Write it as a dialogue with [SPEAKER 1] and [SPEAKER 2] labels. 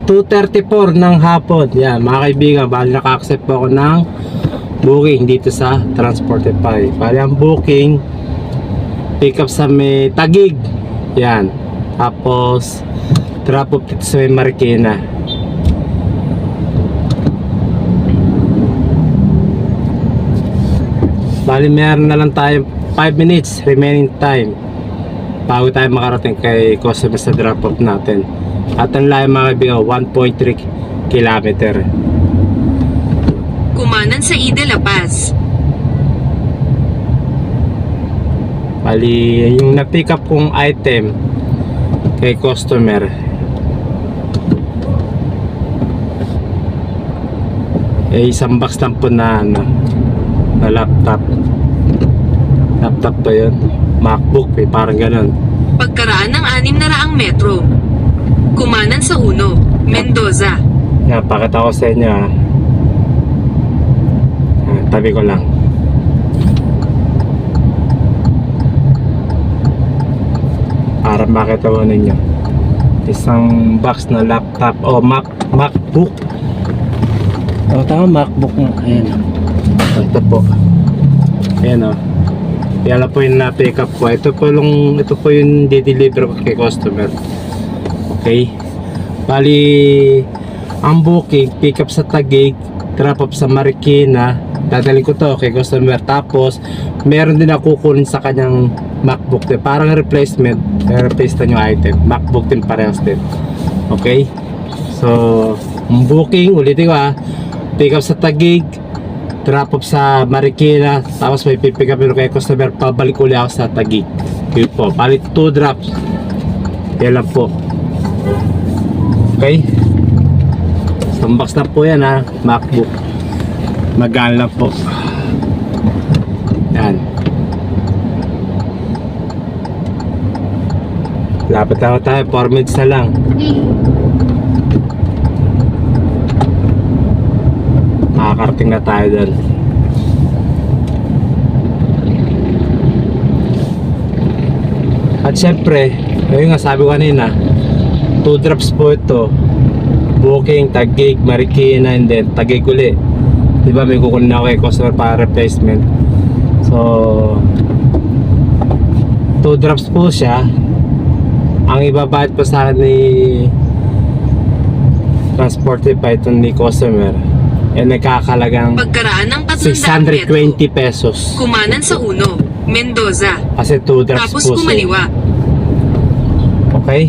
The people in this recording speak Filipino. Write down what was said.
[SPEAKER 1] 2:34 ng hapon. Yan, mga kaibigan, bali naka-accept po ako ng booking dito sa Transportify. Bali ang booking, pick up sa may Taguig. Yan. Tapos drop off dito sa may Marikina. Bali meron na lang tayo 5 minutes remaining time bago tayo makarating kay customer sa drop off natin. At ang layo mga kaibigan, 1.3 kilometer.
[SPEAKER 2] Kumanan sa Ide La Paz.
[SPEAKER 1] Bali yung na-pick up kong item kay customer isang box lang po na ano, na laptop pa yun, MacBook parang ganun.
[SPEAKER 2] Pagkaraan ng 600 metro. Kumanan sa Uno, Mendoza.
[SPEAKER 1] Napakita ko sa inyo tabi ko lang. Para makita mo ninyo isang box na laptop o MacBook. Tama, MacBook nga. Ayan. Ito po. Ayan o. Yan po yung na-pick up ko. Ito po yung di-deliver ko kay customer. Okay. Bali ang booking, pick up sa Taguig, drop off sa Marikina. Dadalhin ko to kay customer. Tapos meron din ako kukunin sa kanyang MacBook din. Parang replacement. Replace na yung item. MacBook din parehas din. Okay. So ang booking, ulitin ko pick up sa Taguig, drop off sa Marikina, tapos may pick up kay customer, pabalik ulit ako sa Taguig. Yun po, palit 2 drops. Yan lang po. Okay. Isang box na po yan MacBook. Magaan lang po. Yan. Lapit lang tayo, 4 minutes na lang. Makakarating na tayo doon. At syempre, ayun nga sabi ko kanina, 2 drops po ito. Booking, Taguig, Marikina, and then Taguig uli. Diba may kukunin ako kay customer para replacement. So 2 drops po siya. Ang ibabayad po sa akin ni Transportify ito ni customer nagkakalagang
[SPEAKER 2] Pagkaraan ng
[SPEAKER 1] 620
[SPEAKER 2] 300 metro.
[SPEAKER 1] pesos.
[SPEAKER 2] Kumanan sa Uno, Mendoza.
[SPEAKER 1] Kasi 2 drops
[SPEAKER 2] Tapos
[SPEAKER 1] po siya.
[SPEAKER 2] kumaliwa.
[SPEAKER 1] Okay?